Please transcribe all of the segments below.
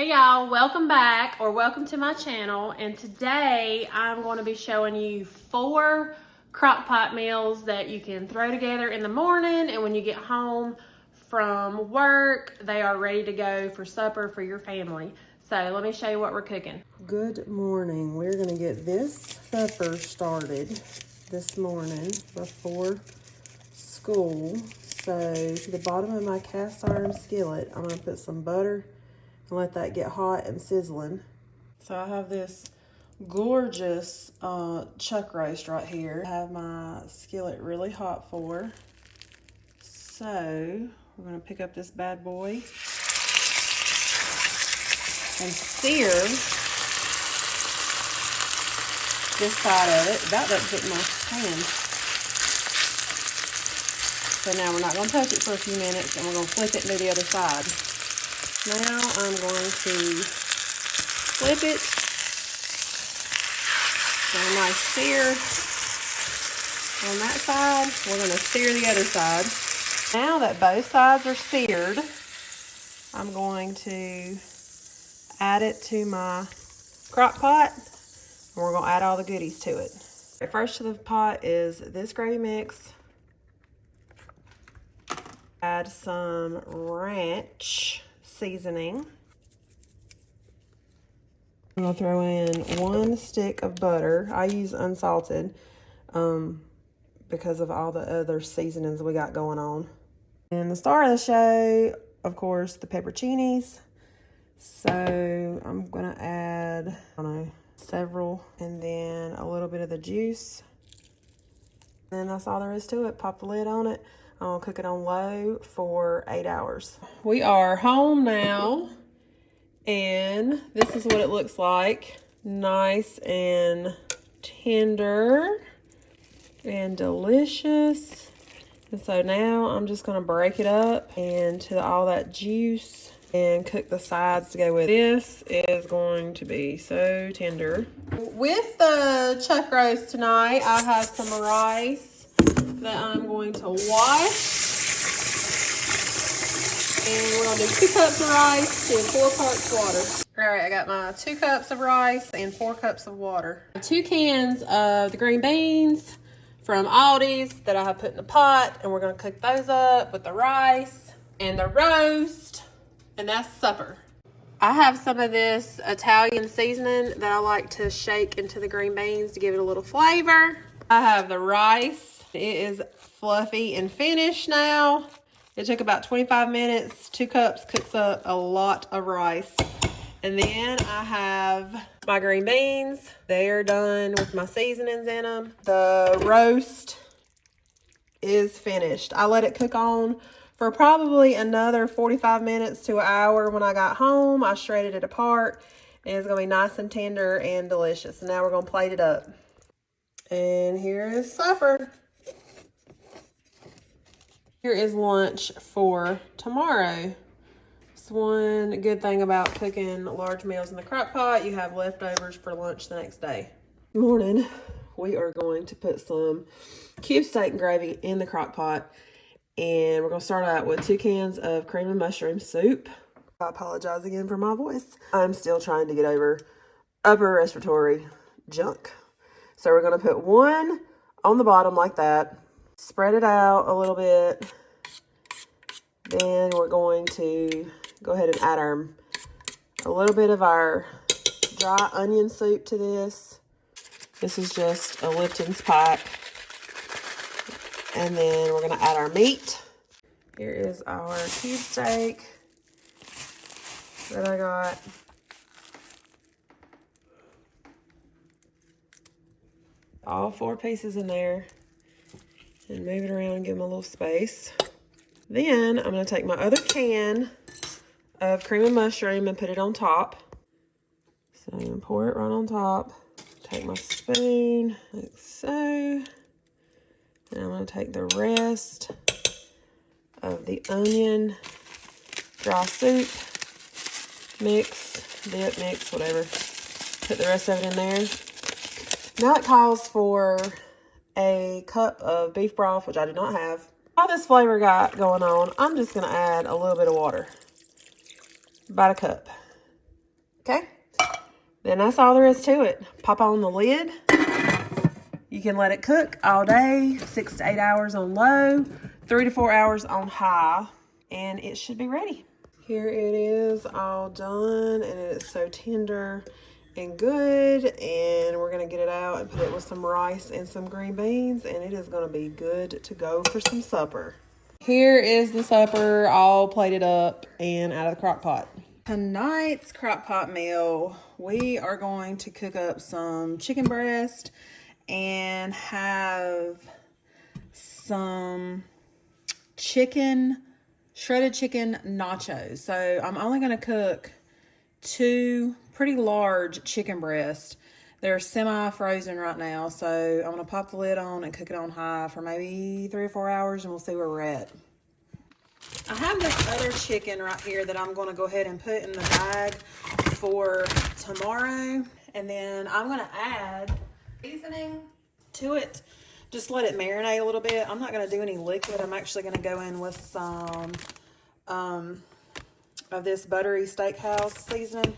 Hey y'all, welcome back or welcome to my channel, and today I'm going to be showing you 4 crock pot meals that you can throw together in the morning, and when you get home from work they are ready to go for supper for your family. So let me show you what we're cooking. Good morning. We're going to get this supper started this morning before school. So to the bottom of my cast iron skillet I'm going to put some butter and let that get hot and sizzling. So I have this gorgeous chuck roast right here. I have my skillet really hot for. So we're going to pick up this bad boy and sear this side of it. That doesn't fit in my hand. So now we're not going to touch it for a few minutes, and we're going to flip it and do the other side. Now I'm going to flip it. So a nice sear on that side. We're going to sear the other side. Now that both sides are seared, I'm going to add it to my crock pot, and we're going to add all the goodies to it. First to the pot is this gravy mix. Add some ranch seasoning. I'm going to throw in 1 stick of butter. I use unsalted because of all the other seasonings we got going on. And the star of the show, of course, the pepperoncinis. So I'm going to add, I don't know, several, and then a little bit of the juice. And that's all there is to it. Pop the lid on it. I'm going to cook it on low for 8 hours. We are home now, and this is what it looks like. Nice and tender and delicious. And so now I'm just going to break it up into all that juice and cook the sides to go with it. This is going to be so tender. With the chuck roast tonight, I have some rice that I'm going to wash. And we're going to do 2 cups of rice and 4 parts water. All right, I got my 2 cups of rice and 4 cups of water. 2 cans of the green beans from Aldi's that I have put in the pot, and we're going to cook those up with the rice and the roast, and that's supper. I have some of this Italian seasoning that I like to shake into the green beans to give it a little flavor. I have the rice. It is fluffy and finished now. It took about 25 minutes. 2 cups cooks up a lot of rice. And then I have my green beans. They're done with my seasonings in them. The roast is finished. I let it cook on for probably another 45 minutes to an hour. When I got home, I shredded it apart. And it's going to be nice and tender and delicious. And now we're going to plate it up. And here is supper. Here is lunch for tomorrow. It's one good thing about cooking large meals in the crock pot. You have leftovers for lunch the next day. Good morning. We are going to put some cube steak and gravy in the crock pot. And we're going to start out with 2 cans of cream and mushroom soup. I apologize again for my voice. I'm still trying to get over upper respiratory junk. So we're going to put 1 on the bottom like that. Spread it out a little bit. Then we're going to go ahead and add a little bit of our dry onion soup to this. This is just a Lipton's pack. And then we're going to add our meat. Here is our cube steak that I got. All 4 pieces in there. And move it around and give them a little space. Then I'm going to take my other can of cream and mushroom and put it on top. So I'm going to pour it right on top. Take my spoon like so. And I'm going to take the rest of the onion dry soup mix, dip mix, whatever. Put the rest of it in there. Now it calls for a cup of beef broth, which I do not have. All this flavor got going on, I'm just going to add a little bit of water. About a cup. Okay. Then that's all there is to it. Pop on the lid. You can let it cook all day, 6 to 8 hours on low, 3 to 4 hours on high, and it should be ready. Here it is all done, and it is so tender and good, and we're gonna get it out and put it with some rice and some green beans, and it is gonna be good to go for some supper. Here is the supper all plated up and out of the crock pot. Tonight's crock pot meal, we are going to cook up some chicken breast and have some shredded chicken nachos. So I'm only going to cook 2 pretty large chicken breasts. They're semi-frozen right now, so I'm going to pop the lid on and cook it on high for maybe 3 or 4 hours, and we'll see where we're at. I have this other chicken right here that I'm going to go ahead and put in the bag for tomorrow, and then I'm going to add seasoning to it. Just let it marinate a little bit. I'm not going to do any liquid. I'm actually going to go in with some of this buttery steakhouse seasoning.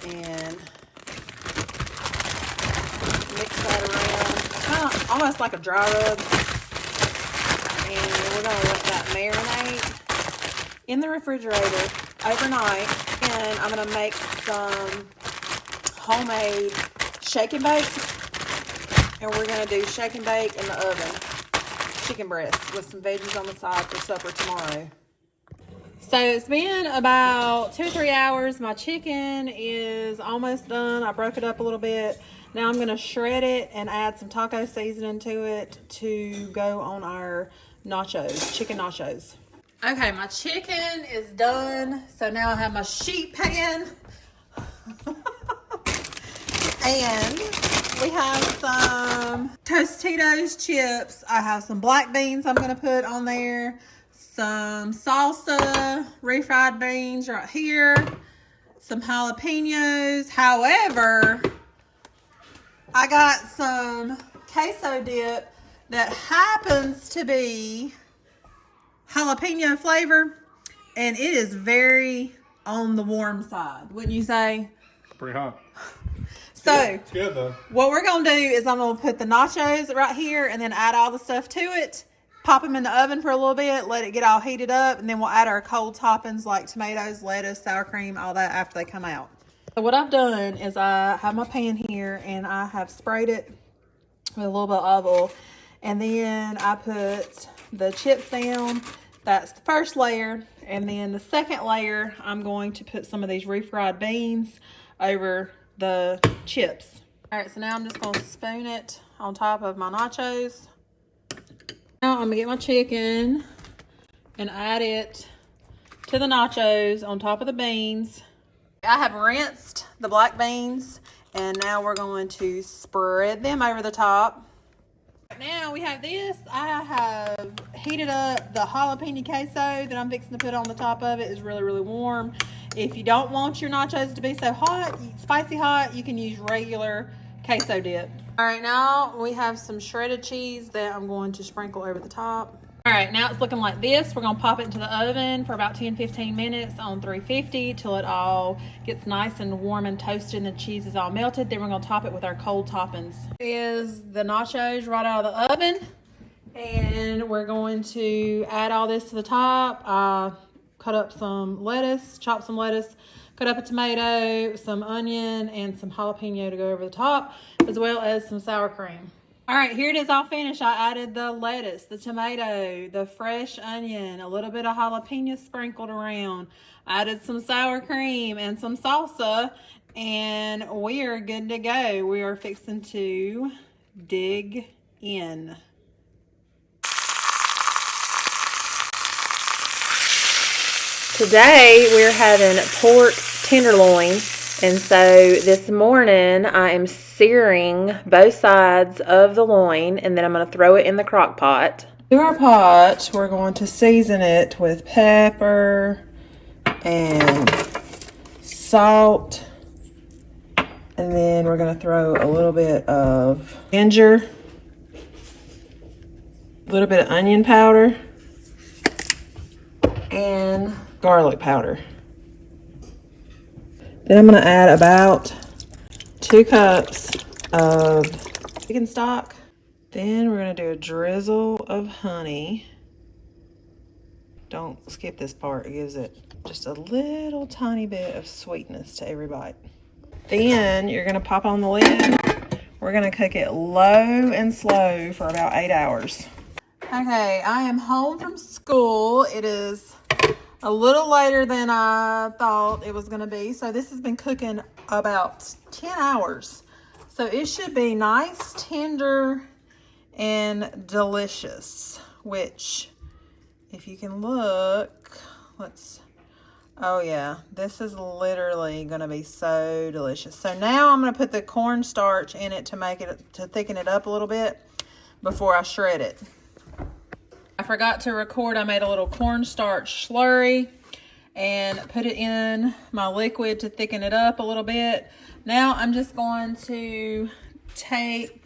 And mix that around. Kind of almost like a dry rub. And we're going to let that marinate in the refrigerator overnight. And I'm going to make some homemade shake and bake. And we're going to do shake and bake in the oven. Chicken breast with some veggies on the side for supper tomorrow. So it's been about 2 or 3 hours. My chicken is almost done. I broke it up a little bit. Now I'm going to shred it and add some taco seasoning to it to go on our nachos, chicken nachos. Okay, my chicken is done. So now I have my sheet pan. And we have some Tostitos chips. I have some black beans I'm going to put on there. Some salsa, refried beans right here. Some jalapenos. However, I got some queso dip that happens to be jalapeno flavor. And it is very on the warm side, wouldn't you say? Pretty hot. So, it's good though. What we're going to do is I'm going to put the nachos right here and then add all the stuff to it. Pop them in the oven for a little bit, let it get all heated up, and then we'll add our cold toppings like tomatoes, lettuce, sour cream, all that after they come out. So what I've done is I have my pan here and I have sprayed it with a little bit of olive oil. And then I put the chips down. That's the first layer. And then the second layer, I'm going to put some of these refried beans over the chips. All right, so now I'm just going to spoon it on top of my nachos. Now I'm going to get my chicken and add it to the nachos on top of the beans. I have rinsed the black beans and now we're going to spread them over the top. Now we have this. I have heated up the jalapeno queso that I'm fixing to put on the top of it. It's really, really warm. If you don't want your nachos to be so hot, spicy hot, you can use regular queso dip. All right, now we have some shredded cheese that I'm going to sprinkle over the top. All right, now it's looking like this. We're going to pop it into the oven for about 10-15 minutes on 350 till it all gets nice and warm and toasted and the cheese is all melted. Then we're going to top it with our cold toppings. Here's the nachos right out of the oven. And we're going to add all this to the top. Cut up some lettuce, chop some lettuce, cut up a tomato, some onion, and some jalapeno to go over the top, as well as some sour cream. All right, here it is all finished. I added the lettuce, the tomato, the fresh onion, a little bit of jalapeno sprinkled around. I added some sour cream and some salsa, and we are good to go. We are fixing to dig in. Today we're having pork tenderloin, and so this morning I am searing both sides of the loin, and then I'm going to throw it in the crock pot. To our pot, we're going to season it with pepper and salt, and then we're going to throw a little bit of ginger, a little bit of onion powder, and garlic powder. Then I'm going to add about 2 cups of chicken stock. Then we're going to do a drizzle of honey. Don't skip this part. It gives it just a little tiny bit of sweetness to every bite. Then you're going to pop on the lid. We're going to cook it low and slow for about 8 hours. Okay, I am home from school. It is a little later than I thought it was going to be. So this has been cooking about 10 hours. So it should be nice, tender, and delicious. Which, if you can look, oh yeah, this is literally going to be so delicious. So now I'm going to put the cornstarch in it to thicken it up a little bit before I shred it. I forgot to record, I made a little cornstarch slurry and put it in my liquid to thicken it up a little bit. Now I'm just going to take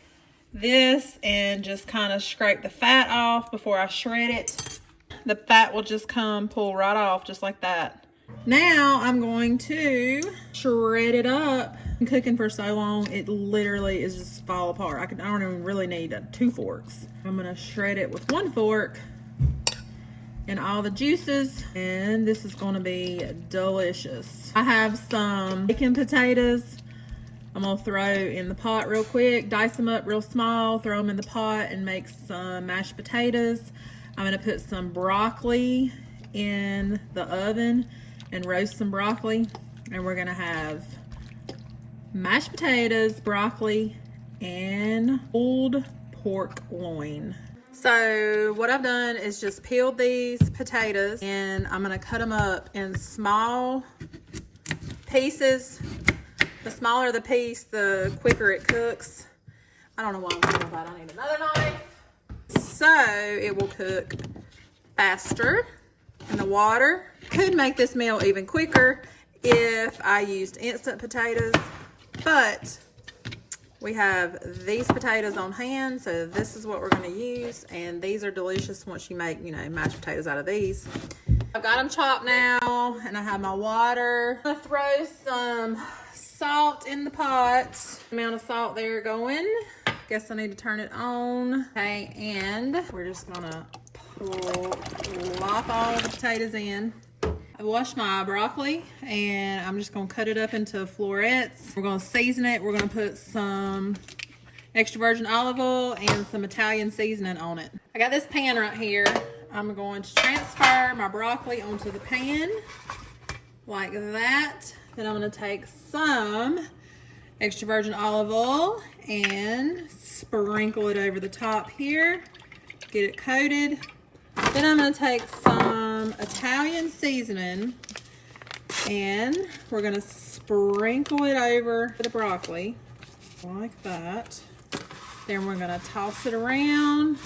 this and just kind of scrape the fat off before I shred it. The fat will just pull right off just like that. Now I'm going to shred it up. I'm cooking for so long, it literally is just fall apart. I don't even really need 2 forks. I'm gonna shred it with 1 fork and all the juices, and this is gonna be delicious. I have some bacon potatoes. I'm gonna throw in the pot real quick, dice them up real small, throw them in the pot and make some mashed potatoes. I'm gonna put some broccoli in the oven and roast some broccoli, and we're gonna have mashed potatoes, broccoli, and pulled pork loin. So what I've done is just peeled these potatoes, and I'm gonna cut them up in small pieces. The smaller the piece, the quicker it cooks. I don't know why I'm doing that. I need another knife. So it will cook faster in the water. Could make this meal even quicker if I used instant potatoes, but we have these potatoes on hand, so this is what we're going to use, and these are delicious once you make, mashed potatoes out of these. I've got them chopped now, and I have my water. I'm going to throw some salt in the pot. Amount of salt there going. Guess I need to turn it on. Okay, and we're just going to plop all the potatoes in. I washed my broccoli, and I'm just going to cut it up into florets. We're going to season it. We're going to put some extra virgin olive oil and some Italian seasoning on it. I got this pan right here. I'm going to transfer my broccoli onto the pan like that. Then I'm going to take some extra virgin olive oil and sprinkle it over the top here. Get it coated. Then I'm going to take some Italian seasoning, and we're going to sprinkle it over the broccoli like that. Then we're going to toss it around,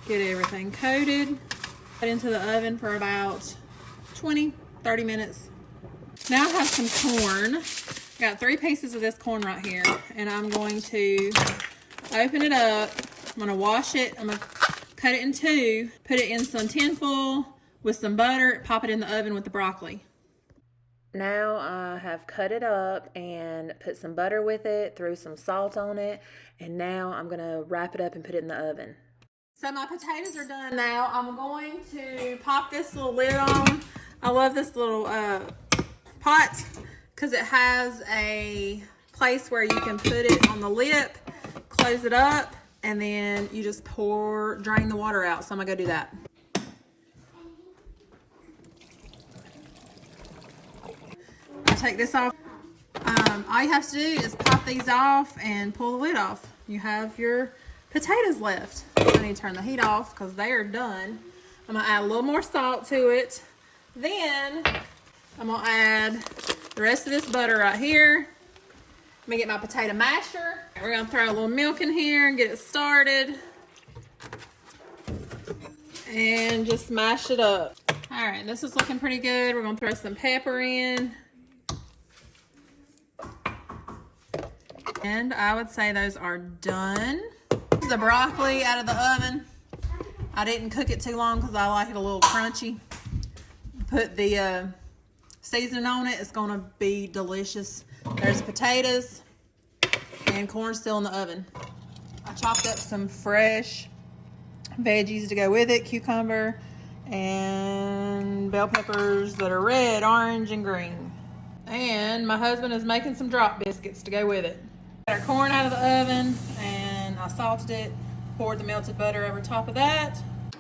get everything coated, put it into the oven for about 20-30 minutes. Now I have some corn. I got 3 pieces of this corn right here, and I'm going to open it up. I'm going to wash it. I'm going to cut it in 2, put it in some tin foil with some butter, pop it in the oven with the broccoli. Now I have cut it up and put some butter with it, threw some salt on it, and now I'm gonna wrap it up and put it in the oven. So my potatoes are done now. I'm going to pop this little lid on. I love this little pot because it has a place where you can put it on the lip, close it up, and then you just drain the water out. So I'm gonna go do that. I'll take this off. All you have to do is pop these off and pull the lid off. You have your potatoes left. I need to turn the heat off because they are done. I'm gonna add a little more salt to it. Then I'm gonna add the rest of this butter right here. Let me get my potato masher. We're gonna throw a little milk in here and get it started. And just mash it up. All right, this is looking pretty good. We're gonna throw some pepper in. And I would say those are done. Here's the broccoli out of the oven. I didn't cook it too long because I like it a little crunchy. Put the seasoning on it. It's gonna be delicious. There's potatoes and corn still in the oven. I chopped up some fresh veggies to go with it, cucumber and bell peppers that are red, orange, and green. And my husband is making some drop biscuits to go with it. Got our corn out of the oven and I salted it, poured the melted butter over top of that.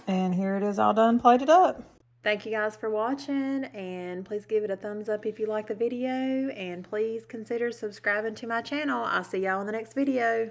And here it is all done, plated up. Thank you guys for watching, and please give it a thumbs up if you like the video, and please consider subscribing to my channel. I'll see y'all in the next video.